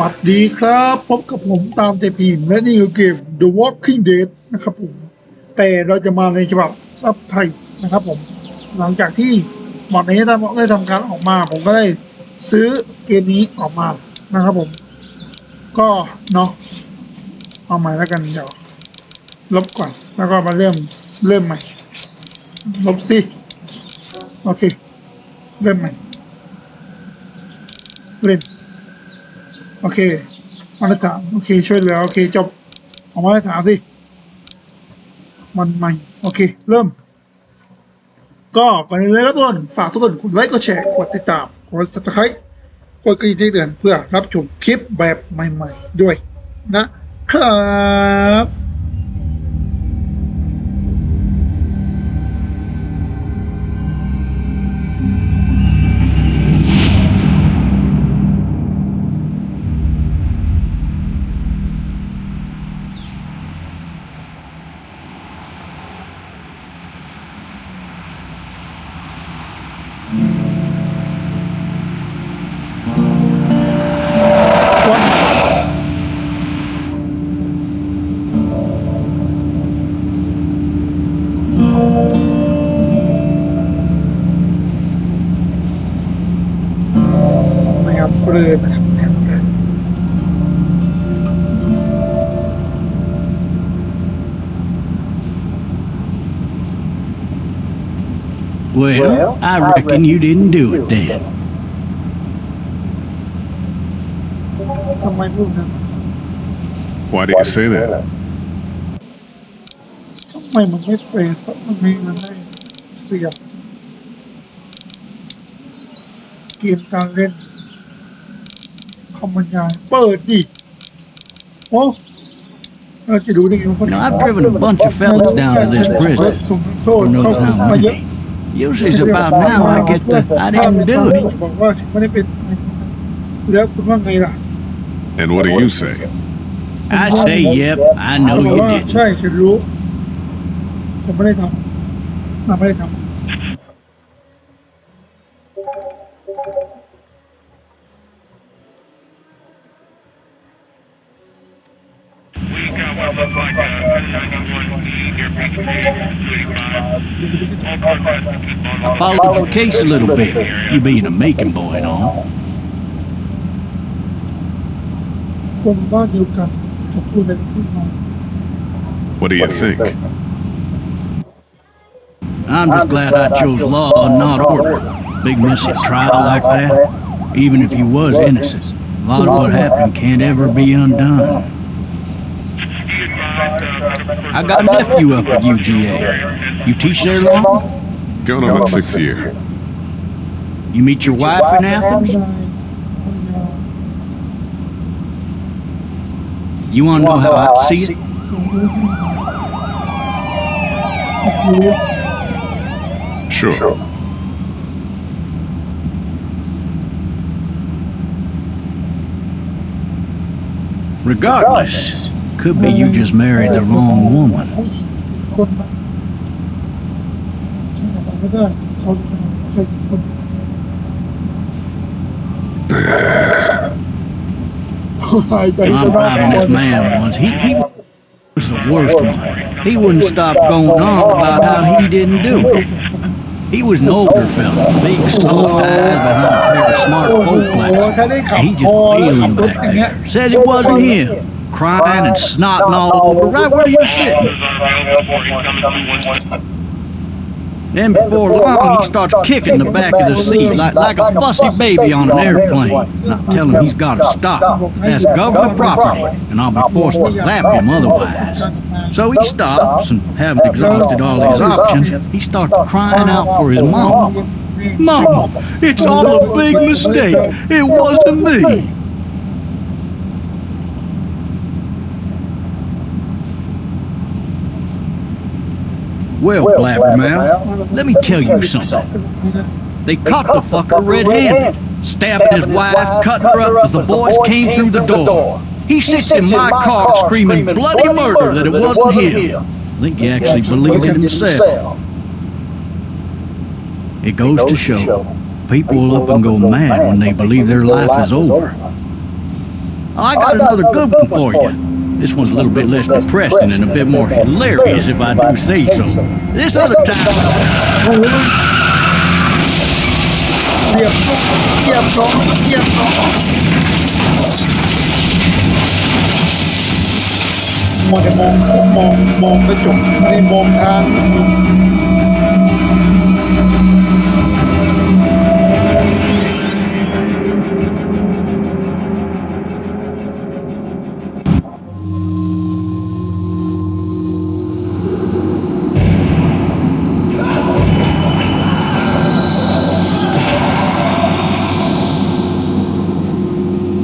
วัสดีครับพบกับผมตามใจพีและนี่คือเกม The Walking Dead นะครับผมแต่เราจะมาในฉบับซับไทยนะครับผมหลังจากที่มอดนี้ได้ทำการออกมาผมก็ได้ซื้อเกมนี้ออกมานะครับผมก็เนาะเอาใหม่แล้วกันเดี๋ยวลบก่อนแล้วก็มาเริ่มใหม่ลบสิโอเคเริ่มใหม่เล่นโอเคมาตรฐานโอเคช่วยเหลือโอเคจบออกมาตรฐานสิมันใหม่โอเคเริ่มก็ก่อนอื่นเลยครับทุกคนฝากทุกคนกดไลค์กดแชร์กดติดตามกด Subscribe กดกระดิ่งแจ้งเตือนเพื่อรับชมคลิปแบบใหม่ๆด้วยนะครับเรือนะครับ Well, I reckon you didn't do it then. ทำไมพูดนะ Why do you say that? ทำไมมันไม่เปรย์สักมันไม่เสียบเกมการเล่นคำบรรยายเปิดดิโอ้เราจะดูได้ไงว่า I've driven a bunch of fellas down to this prison. ส่งโทษ Who เข้า knows คุก how มาเยอะ many? Usually it's about now I get I didn't do it. บอกว่าฉันไม่ได้เป็นแล้วคุณว่าไงล่ะ And what do you say? I say, yep, I know บอก you ว่า did. ใช่ฉันรู้ฉันไม่ได้ทำไม่ได้ทำI followed your case a little bit, you being a making boy and all. คนบ้านเดียวกันจะพูดอะไรขึ้นมา What do you think? I'm just glad I chose law and not order. Big messy trial like that, even if you was innocent. A lot of what happened can't ever be undone. I got a nephew up at UGA. You teach there long? Going on my 6th year. You meet your wife in Athens? You want to know how I see it? Sure. Regardless, could be you just married the wrong woman. คนฉันทำไม่ได้เขาใครคน I'm driving this man once. He was the worst one. He wouldn't stop going on about how he didn't do it. He was an older fella, big soft eyes behind a pair of smart folk glasses. He just wailing back there. Says it wasn't him. Crying and snotting all over right where you're sitting. Then before long, he starts kicking the back of the seat like a fussy baby on an airplane. And I tell him he's got to stop. That's government property, and I'll be forced to zap him otherwise. So he stops, and having exhausted all his options, he starts crying out for his mama. Mama, it's all a big mistake. It wasn't me. Well, Blabbermouth, let me tell you something. They caught the fucker red-handed, stabbing his wife, cutting her up as the boys came through the door. He sits in my car screaming bloody murder that it wasn't him. I think he actually believed it himself. It goes to show, people will up and go mad when they believe their life is over. I got another good one for you. This one's a little bit less depressing and a bit more hilarious, if I do say so. This other time. เรียบร้อยมัวแต่มองกระจกไม่ได้มองทาง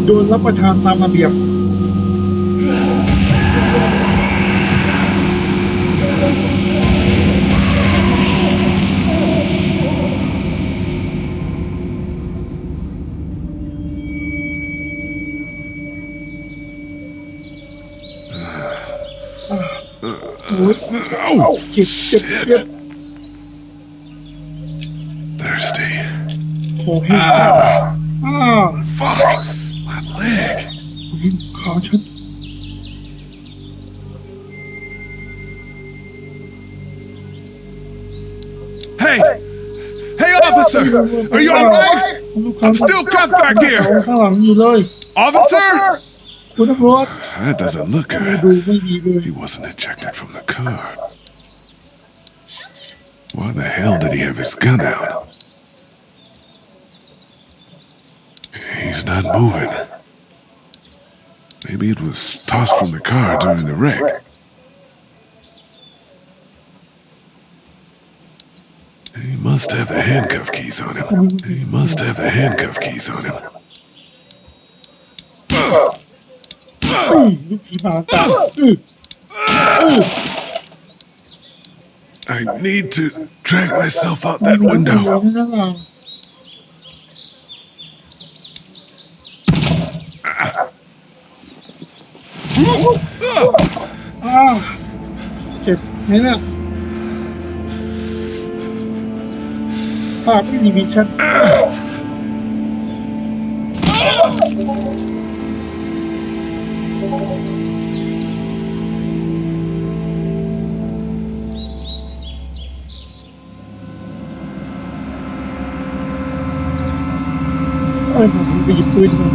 โดนรับประทานตามระเบียบเจ็บ Thirsty. โอ้ยFuck. My leg. ขาฉัน Hey! Hey, officer! Are you alright? I'm still cuffed back here. ข้างหลังอยู่เลย Officer! คุณตำรวจ That doesn't look ดู good. ไม่ดีเลย He wasn't ejected from the car. Why the hell did he have his gun out? He's not moving. Maybe it was tossed from the car during the wreck. He must have the handcuff keys on him. He must have the handcuff keys on him. ลูกผีหมาตา I need to drag myself out that window. นั่นน่ะเจ็บไหมเนี่ยภาพไม่มีวิชั่นผมไปหยิบปืนมา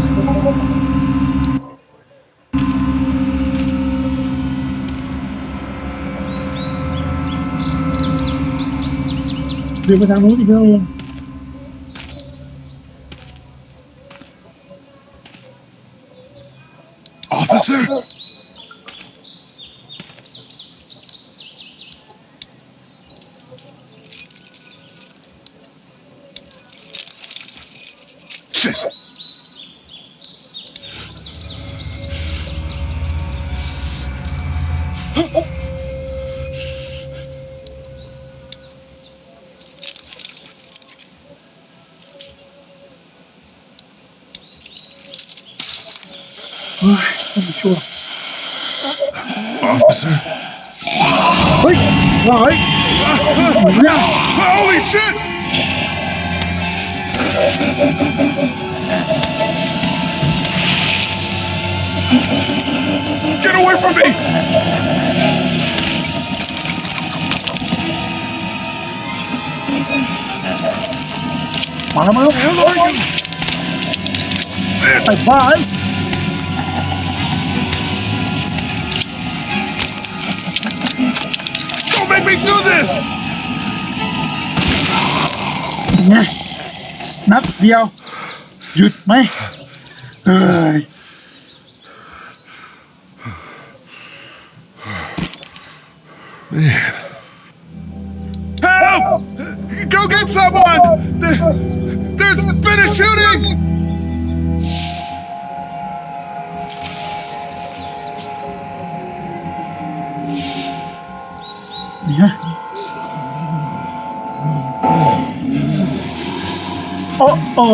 เดินไปทางนู้นอีกแล้ว Officer? Shit. Officer? เฮ้ยว่าเฮ้ย Holy shit! Get away from me! มาแล้วไอ้บ้า Don't make me do this! ไงนัดเดียวหยุดไหมเอ้ย Man. Help! Go get someone! There's been a shooting! เนี่ยโอ้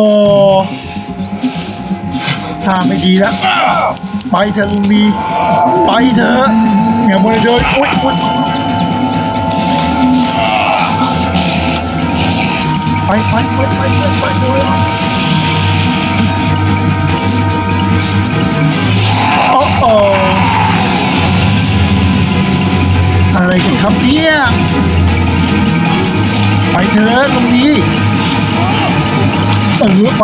ท่าไม่ดีแล้วไปเถอะลุงลีไปเถอะอย่ามัวเดินอุ๊ยไป ตรงนี้ไป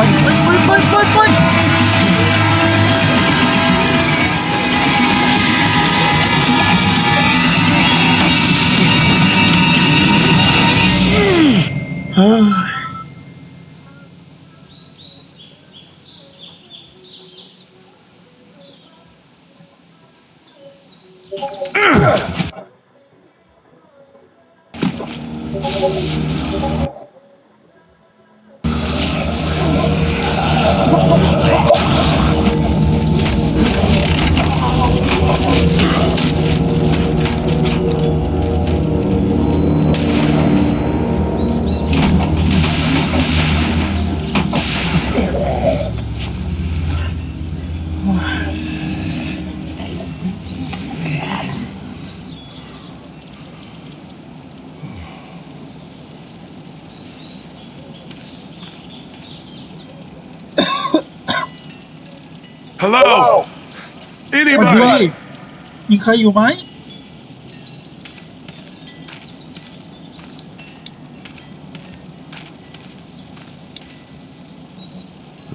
Hello? มาด้วย Anybody? มีใครอยู่ไหม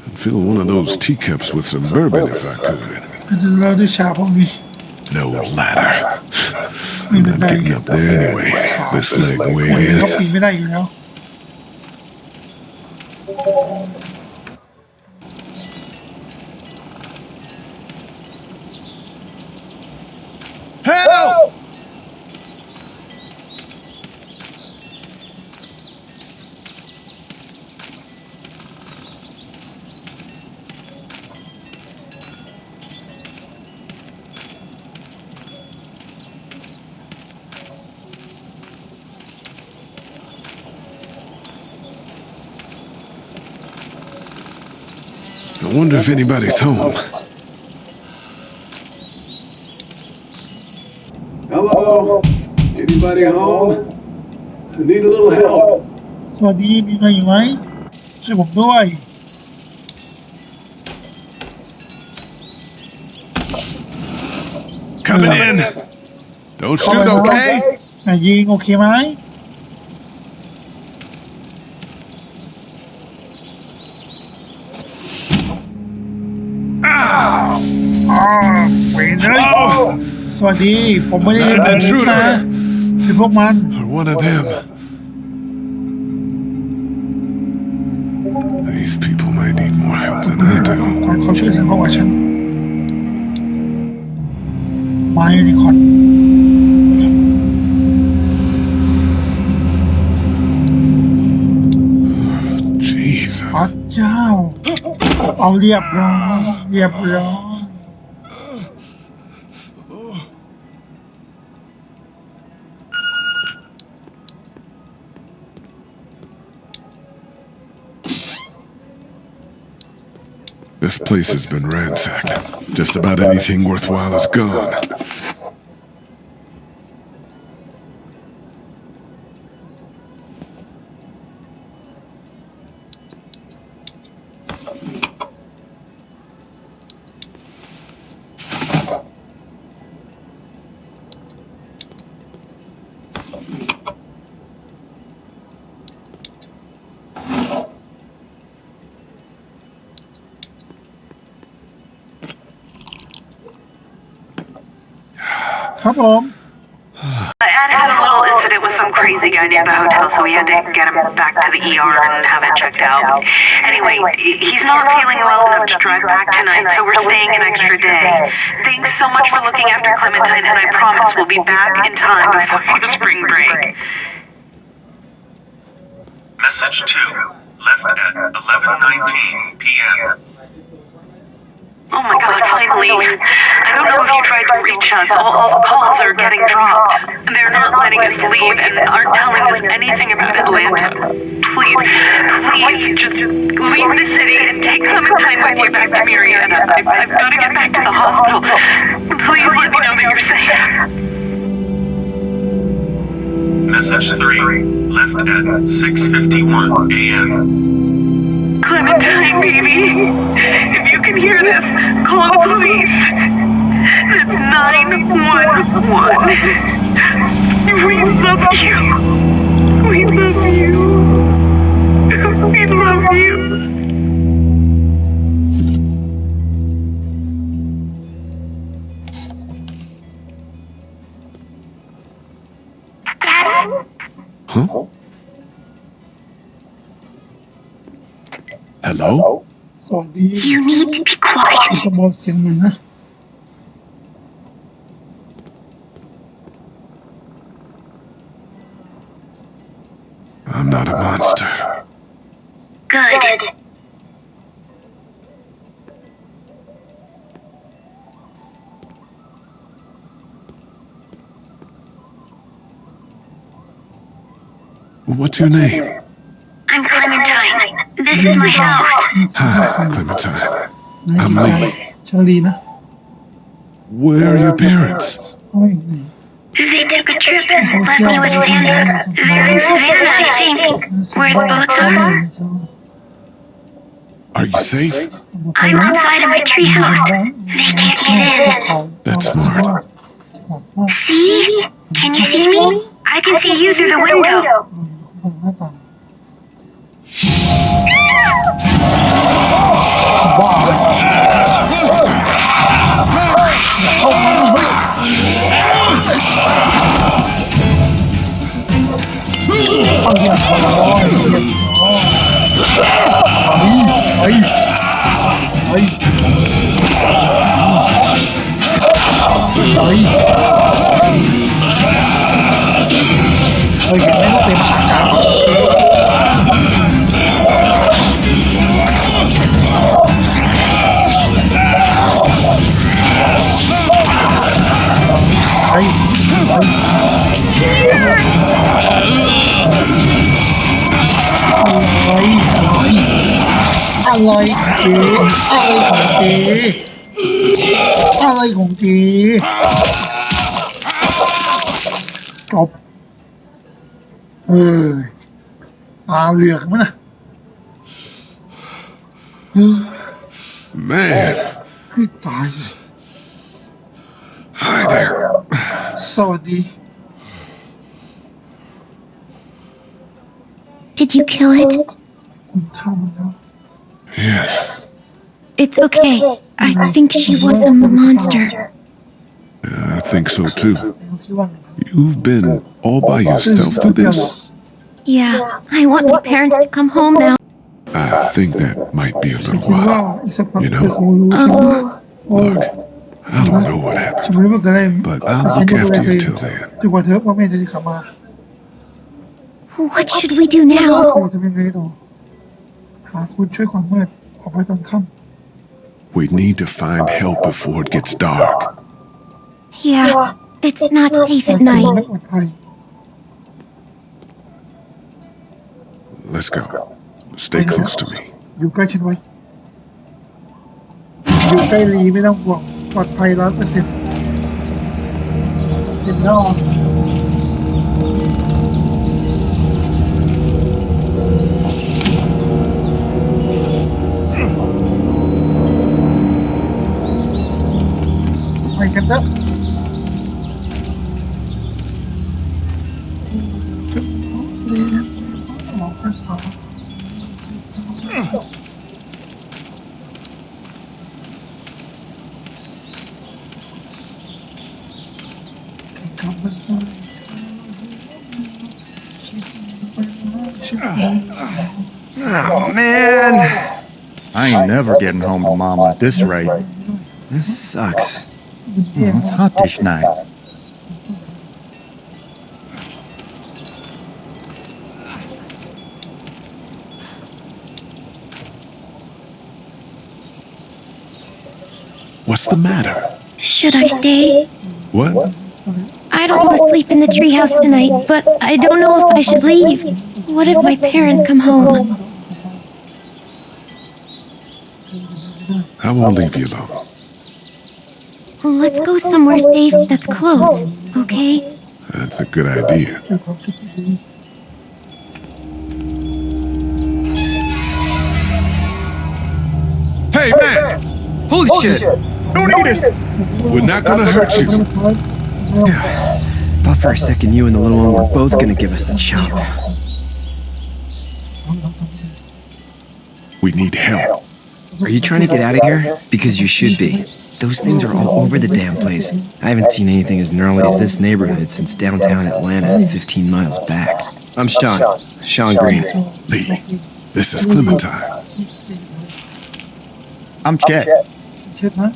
I'd fill one of those teacups with some bourbon if I could. เราด้วยชาพวกนี้ No ladder. I'm not getting up there anyway. This leg the way คน it เขาปีน is. ไม่ได้อยู่แล้ว Help! I wonder if anybody's home. Hello? Anybody home? I need a little help. สวัสดีมีใครอยู่ไหมช่วยผมด้วย Coming in. Don't shoot, okay? ยิงโอเคไหมเว้ยเลย Oh, สวัสดีผมไม่ได้ยินแบบนี้นะคือพวกมัน or one of them. These people might need more help than I do. การเขาช่วยเหลือเขากว่าฉันมายูนิคอร์น Jesus. พระเจ้าเอาเรียบร้อยเรียบร้อย This place has been ransacked. Just about anything worthwhile is gone.ครับผม Ed had a little incident with some crazy guy near the hotel, so we had to get him back to the ER and have it checked out. Anyway, he's not feeling well enough to drive back tonight, so we're staying an extra day. Thanks so much for looking after Clementine, and I promise we'll be back in time before the spring break. Message 2, left at 11:19 p.m. Oh my god, finally. I don't know if you tried to reach us. All calls are getting dropped. They're not letting us leave and aren't telling us anything about Atlanta. Please, just leave the city and take Clementine with you back to Marietta. I've got to get back to the hospital. Please let me know that you're safe. Message 3, left at 6:51 a.m. Clementine, baby. If you can hear this, call the police. That's 911. We love you. We love you. We love you. Huh? Hello? สวัสดี You need to be quiet. จะเบาเสียงหน่อยนะ I'm not a monster. Good. What's your name? I'm Clementine. This is my house. Hi, Clementine. I'm Lee. ชาลีนะ Where are your parents? เฮ้ยไหน They took a trip and left me with Santa. They're in Savannah, I think, where the boats are. Are you safe? I'm outside of my treehouse. They can't get in. That's smart. See? Can you see me? I can see you through the window. หน้าต่างเห็นไหมว่าเต็มอากาศไอ้อะไรของเจ๊จบตาเหลือกมั้ยนะ Man, ให้ตายสิ hi there. สวัสดี Did you kill it? คุณฆ่ามันแล้ว Yes. It's okay. I think she was a monster. I think so too. เขาคิดว่าไง You've been all by yourself through this? Yeah, I want my parents to come home now. I think that might be a little คิดว่า while. อีกสักพัก You เธ know อคงรู้ใช่ไหม Look, I don't know what ฉัน happened, ไม่รู้ว่าเกิดอะไร but I'll look after you till then. จนกว่าเธอพ่อแม่จะกลับมา What should we do now? เราจะทำยังไงต่อหาคนช่วยความมืดออกไปตอนค่ We need to find help before it gets dark. Yeah, it's not safe ำ at ไม่ night. ปลอดภัย Let's go. Stay close to me. อยู่ใกล้ฉันไว้ อยู่ใกล้ลีไม่ต้องห่วงปลอดภัย100%เห็นแล้วไปกันเถอะOh, man. I ain't never getting home to Mom at this rate. This sucks. Well, it's hot this night. What's the matter? Should I stay? What? I don't want to sleep in the treehouse tonight, but I don't know if I should leave. What if my parents come home? I won't leave you alone. Let's go somewhere safe that's close, okay? That's a good idea. Hey, man! Holy shit! Don't eat us! We're not gonna hurt you. Thought for a second you and the little one were both gonna give us the chop. We need help. Are you trying to get out of here? Because you should be. Those things are all over the damn place. I haven't seen anything as gnarly as this neighborhood since downtown Atlanta, 15 miles back. I'm Sean Green. Lee, this is Clementine. I'm Chet. เช็ดนะ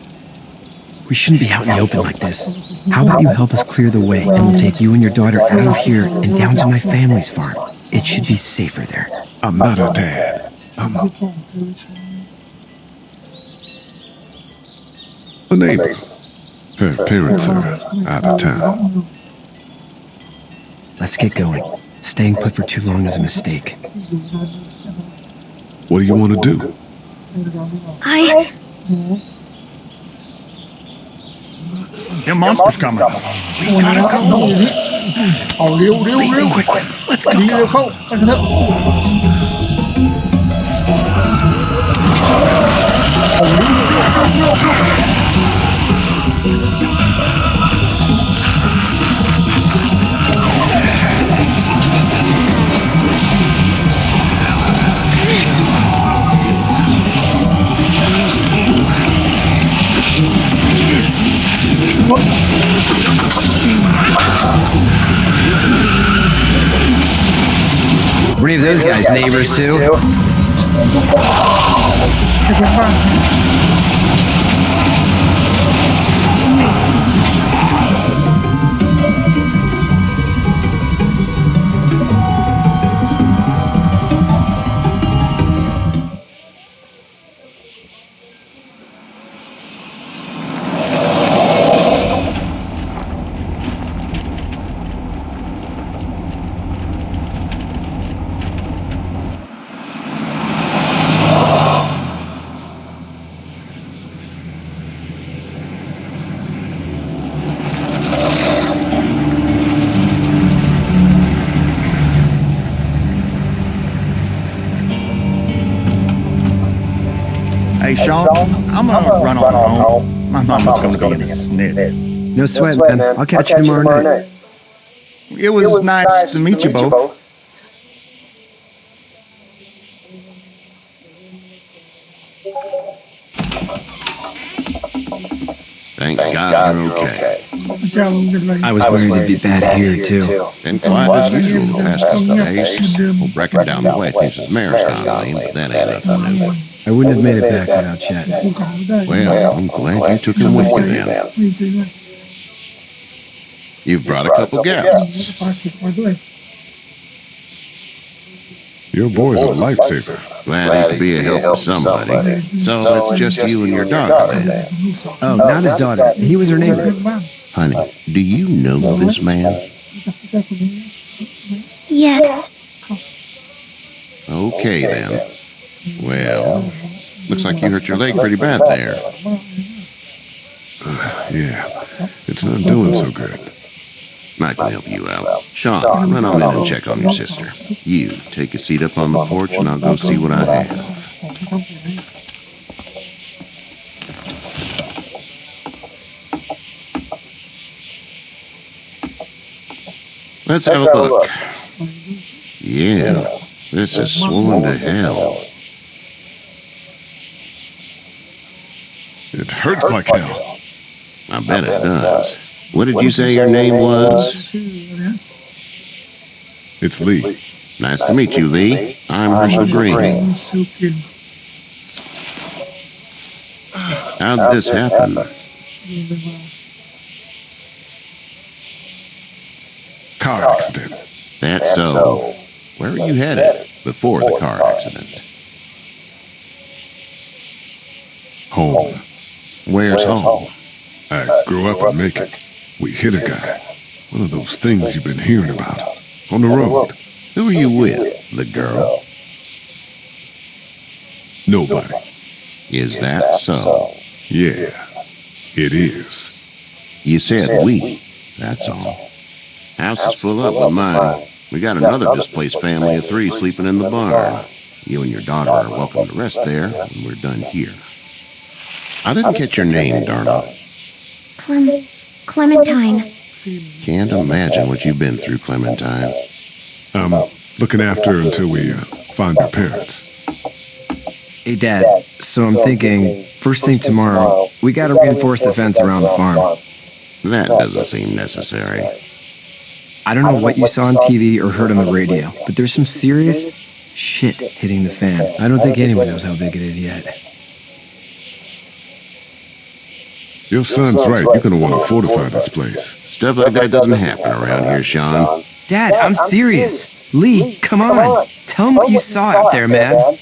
We shouldn't be out in the open like this. How about you help us clear the way and we'll take you and your daughter out of here and down to my family's farm. It should be safer there. I'm not her dad. I'm a neighbor. Her parents are out of town. Let's get going. Staying put for too long is a mistake. What do you want to do? The monster's coming. เอาเร็ว Quick, let's ดี go. เร็วเข้าไปกันเถอะเอาเร็ว Were any of those guys neighbors too? ไปกันบ้าง Hey, Sean, I'm gonna run on home. My mama's gonna be in a snit. No sweat, man. I'll catch you tomorrow night. It was nice to meet you both. Thank God you're okay. เจ้าเป็นไร I was worried it'd be bad here too. Been quiet as usual the past couple of days. We'll break it down the way thinks his mare's gone lame, but that ain't nothing new. I wouldn't have made it back without Chet. กูเก่าไม่ได้ Well, I'm glad you took him with you then. ดีจริงเลย You've brought a couple guests. ปาเก็บมาด้วย Your boy's a lifesaver. Glad he could be a help to somebody. So it's just you and your daughter then. Oh, not his daughter. He was her neighbor. บ้าง Honey, do you know this man? เจ้าคนนี้ Yes. Okay then. Well, looks like you hurt your leg pretty bad there. Yeah, it's not doing so good. I can help you out. Sean, run on in and check on your sister. You take a seat up on the porch and I'll go see what I have. ของที่ต้องเก็บให้ Let's have a look. Yeah, this is swollen to hell. It hurts like hell. I bet it does. What did you say your name was? ชื่ออะไรนะ It's Lee. Nice to meet you, Lee. I'm Herschel Green. ซิลกิน How'd this happen? ยิงไปมา Car accident. That's so. Where were you headed before the car accident? Home. Where's home? I grew up in Macon. We hit a guy. One of those things you've been hearing about. On the road. Who are you with? The girl? Nobody. Is that so? Yeah, it is. You said we. That's all. House is full up with mine. We got another displaced family of 3 sleeping in the barn. You and your daughter are welcome to rest there when we're done here. I didn't get your name, Darna. Clementine. Can't imagine what you've been through, Clementine. I'm looking after her until we find her parents. Hey, Dad, so I'm thinking, first thing tomorrow, we gotta reinforce the fence around the farm. That doesn't seem necessary. I don't know what you saw on TV or heard on the radio, but there's some serious shit hitting the fan. I don't think anyone knows how big it is yet. Your son's right. You're gonna want to fortify this place. Stuff like that doesn't happen around here, Sean. Dad, I'm serious. Lee, come on. Tell him what you saw out there, man.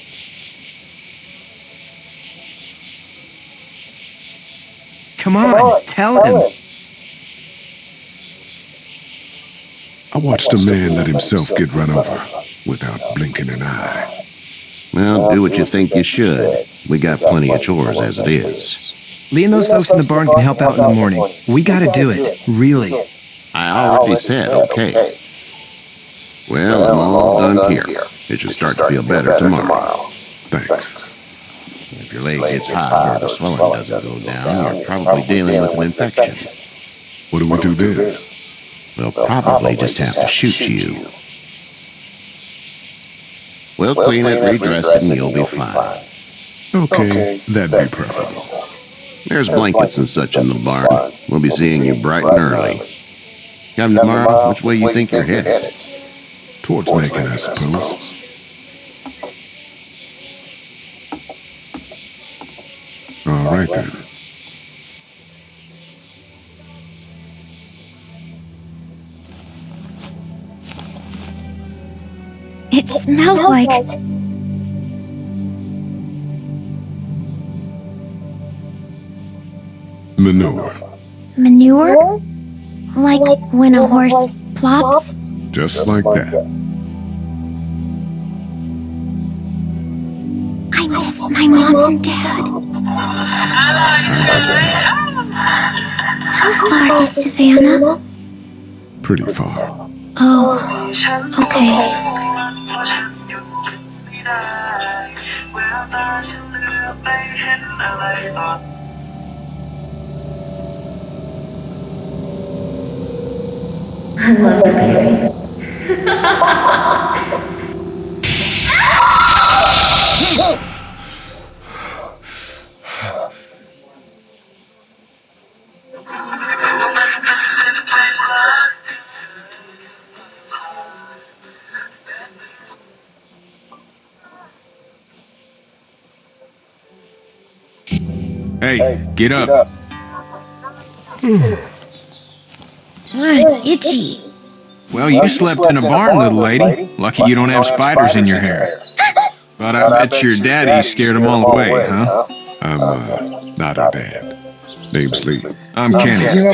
Come on, tell him. I watched a man let himself get run over without blinking an eye. Well, do what you think you should. We got plenty of chores as it is. Lee and those folks in the barn can help out in the morning. We gotta do it, really. I already said okay. Well, I'm all done here. It should start to feel better tomorrow. Thanks. If your leg gets hot or the swelling doesn't go down, you're probably dealing with an infection. What do we do then? We'll probably just have to shoot you. We'll clean it, redress it, and you'll be fine. Okay, that'd be preferable. There's blankets and such in the barn. We'll be seeing you bright and early. Come tomorrow, which way you think you're headed? Towards Macon, I suppose. All right, then. It smells like... Manure. manure? Like when a horse plops? Just like that. I miss my mom and dad. How far is Savannah? Pretty far. Oh, okay. I love it, baby. Hey, get up. Itchy. Well, you slept in a barn, little lady. Lucky you don't have spiders in your hair. But I bet your daddy scared them all away, huh? I'm not her dad. Name's Lee. I'm Kenny. There's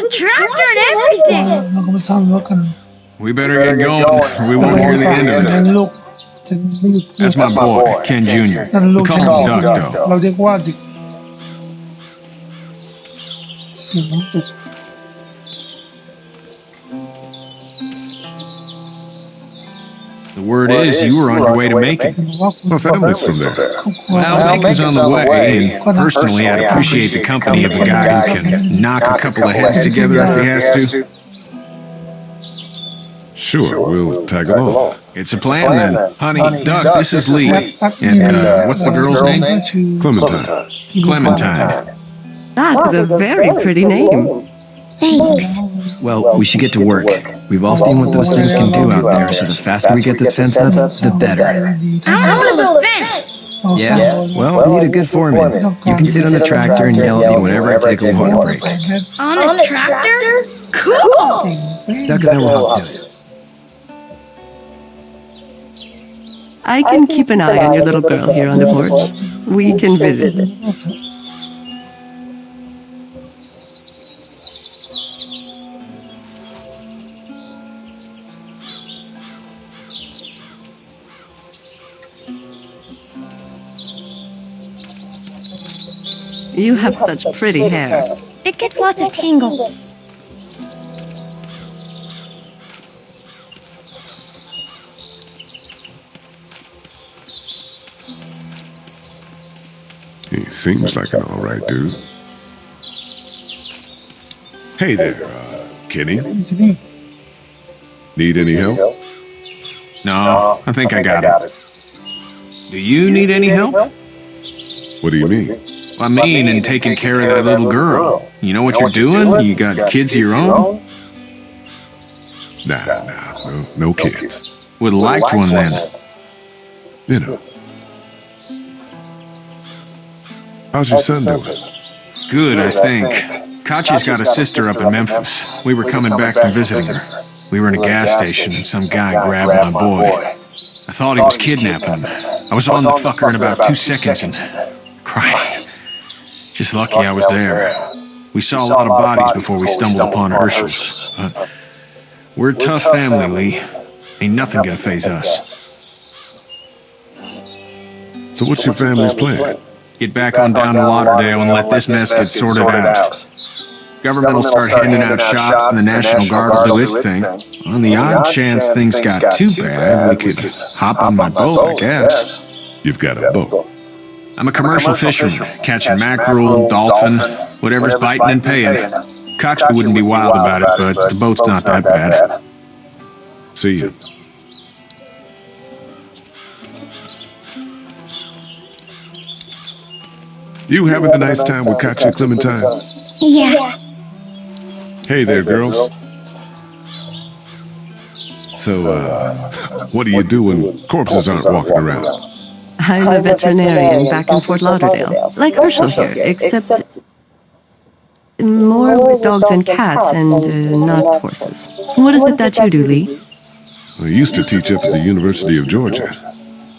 a tractor and everything. เราก็ไปสร้างรั้วกัน We better get going, or we won't hear the end of นั่น it. ลูกจะไม่หยุด That's my boy, Ken Jr. นั่นลู We ก call him Duck, though. เราเรียกว่าเด็กเสียงน้องตึก The word is you were on your way to Macon. ว่าคุณ My family's from there. ครอบครัว Well, Macon's on the way, and personally, I'd appreciate the company of a guy who can knock a couple of heads together if he has to. Sure, we'll tag along. It's a plan, then. Honey, Duck, this is Lee. And, what's the girl's name? ชื่อ Clementine. Clementine. That is a very pretty name. Thanks. Well, we should get to work. We've all seen what those things can do out there, so the faster we get this fence up, the better. I want to build a fence. เราสร้าง Yeah, well, we need a good foreman. You can sit on the tractor and yell at me whenever I take a water break. On a tractor? Cool. Duck and I will help do it. I can keep an eye on your little girl here on the porch. We can visit. You have such pretty hair. It gets lots of tangles. He seems like an all right dude. Hey there, Kenny. ที่นี่ Need any help? No, I think I got it. Do you need any help? What do you mean? I mean, in taking care of that little girl. You know what you're doing? You got kids of your own? No kids. Would liked one then. You know. How's your son doing? Good, I think. Katya's got a sister up in Memphis. We were coming back from visiting her. We were in a gas station and some guy grabbed my boy. I thought he was kidnapping him. I was on the fucker in about 2 seconds and... Christ. Just lucky I was there. We saw a lot of bodies before we stumbled upon Herschel's. But we're a tough family, Lee. Ain't nothing gonna faze us. So what's your family's plan? Get back on down to Lauderdale and let this mess get sorted out. Government will start handing out shots and the National Guard will do its thing. On the odd chance things got too bad, we could hop on my boat, I guess. You've got a boat. I'm a commercial fisherman, catching mackerel, dolphin, whatever's biting and paying. Katya wouldn't be wild about it, but the boat's not that bad. See you. You having a nice time with Katya Clementine? Yeah. Hey there, girls. So, what do you do when corpses aren't walking around? I'm a veterinarian back in Fort Lauderdale, like Herschel here, except more with dogs and cats and not horses. What is it that you do, Lee? I used to teach up at the University of Georgia.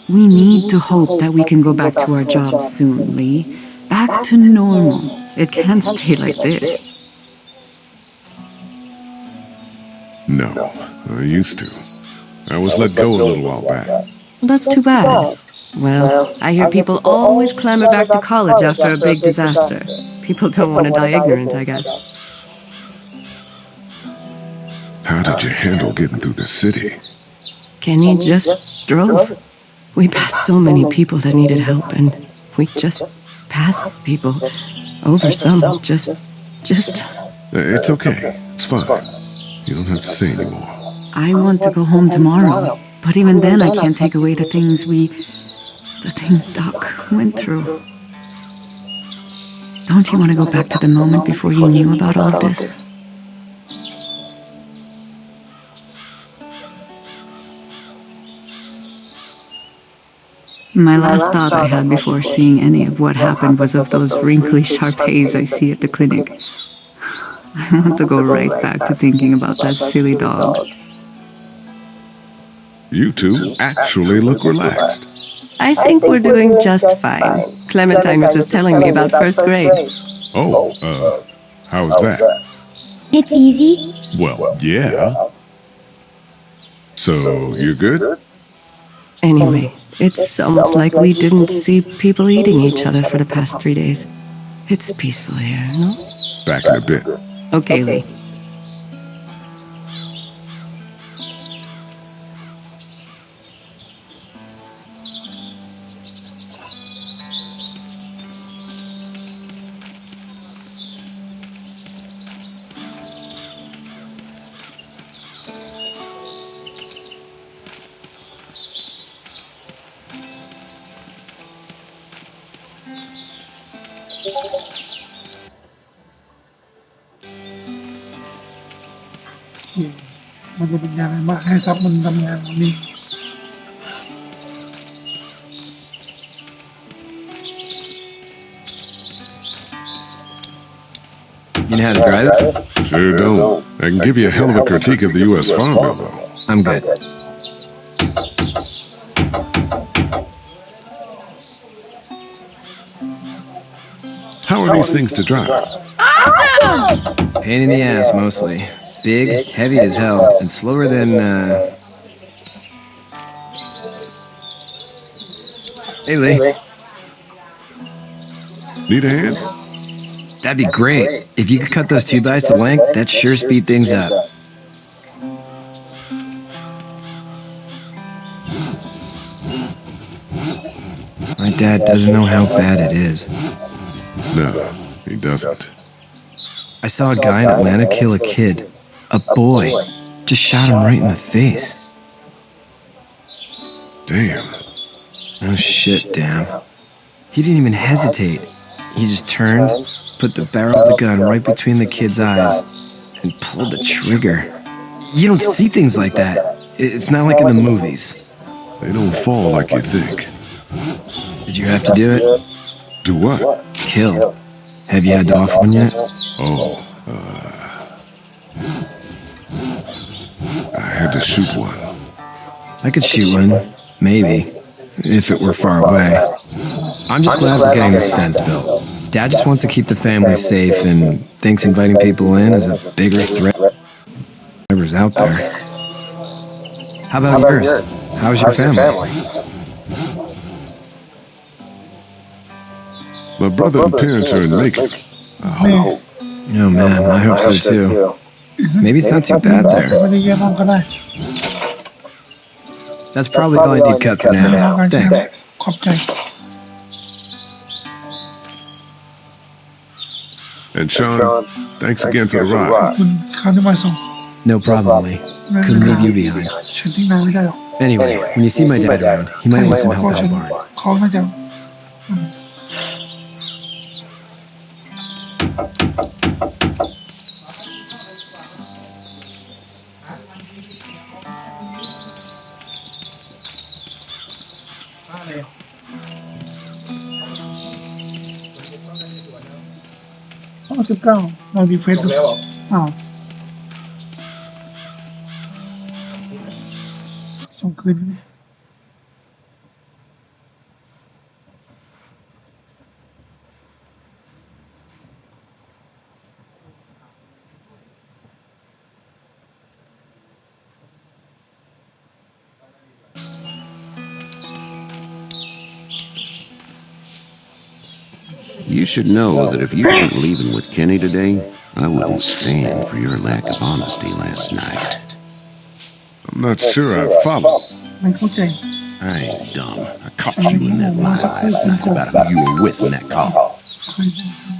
We need to hope that we can go back to our jobs soon, Lee. Back to normal. It can't stay like this. No, I used to. I was let go a little while back. That's too bad. Well, I hear people always clamor back to college after a big disaster. People don't want to die ignorant, I guess. How did you handle getting through the city? Kenny just drove. We passed so many people that needed help, and we just passed people over some. Just. It's okay. It's fine. You don't have to say anymore. I want to go home tomorrow, but even then I can't take away the things Doc went through. Don't you want to go back to the moment before you knew about all of this? My last thought I had before seeing any of what happened was of those wrinkly Shar-Peis I see at the clinic. I want to go right back to thinking about that silly dog. You two actually look relaxed. I think we're doing just fine. Clementine was just telling me about first grade. Oh, how was that? It's easy. Well, yeah. So, you're good? Anyway, it's almost like we didn't see people eating each other for the past 3 days. It's peaceful here, no? Back in a bit. Okay, Lee. Okay. มันจะเป็นยังไงบ้างให้ซับมันทำงานวันนี้ You know how to drive it? Sure don't. I can give you a hell of a critique of the U.S. Farm Bill, though. I'm good. How are these things to drive? Awesome! Pain in the ass, mostly. Big, heavy as hell, and slower than, Hey, Lee. Need a hand? That'd be great. If you could cut those 2 byes to length, that'd sure speed things up. My dad doesn't know how bad it is. No, he doesn't. I saw a guy in Atlanta kill a kid. A boy. Just shot him right in the face. Damn. Oh shit, damn. He didn't even hesitate. He just turned, put the barrel of the gun right between the kid's eyes, and pulled the trigger. You don't see things like that. It's not like in the movies. They don't fall like you think. Did you have to do it? Do what? Kill. Have you had to off one yet? I had to shoot one. I could shoot one, maybe, if it were far away. I'm just glad we're getting this fence built. Dad just wants to keep the family safe and thinks inviting people in is a bigger threat than whatever's out there. How about yours? How's your family? My brother and parents are in Macon. I hope. Oh man, I hope so too. Maybe it's not too bad there. ไม่ได้เยี่ยมห้องก็ได้ That's probably all I need cut for now. Thanks. ขอบใจ And Sean, thanks again for the ขอบ ride. คุณค่าที่มาส่ง No problem, Lee. Couldn't leave you behind. ฉันทิ้งนายไม่ได้หรอก Anyway, when you see my dad around, he might want some help at the barn. เขาน่าจะ19เราดีเฟซบุ๊กอ้าวส่งคืนนี่ You should know that if you weren't leaving with Kenny today, I wouldn't stand for your lack of honesty last night. I'm not sure I follow. ไม่เข้าใจ I ain't dumb. I caught you in that lie last night about who you were with in that call.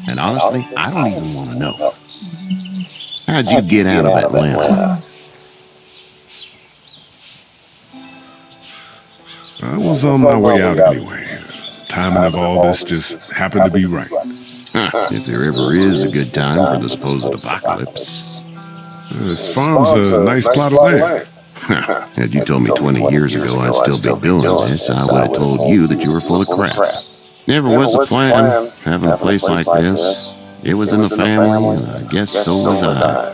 And honestly, I don't even want to know. How'd you get out of Atlanta? I was on my way out anyway. Timing of all this just happened to be right. If there ever is a good time for the supposed apocalypse. This farm's a nice plot of land. Had you told me 20 years ago I'd still be doing this, I would have told you that you were full of crap. Never was a plan, having a place like this. It was in the family, and I guess so was I.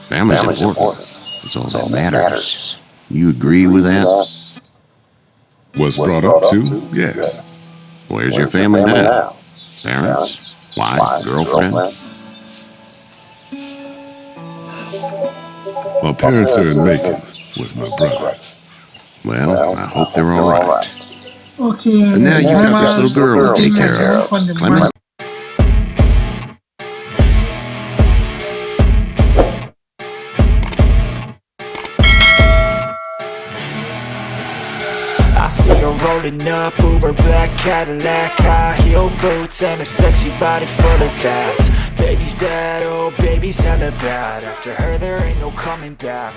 Family's important. It's all that matters. You agree with that? Was brought up to? Yes. Where's your family now? Parents? Wife? Girlfriend? My parents are in Macon with my brother. Well, I hope they're all right. โอเค And now you got this little girl to take care of. Clement? I see her rolling up, Uber black Cadillac, high heel boots and a sexy body full of tats. Baby's bad, oh baby's hella bad. After her there ain't no coming back.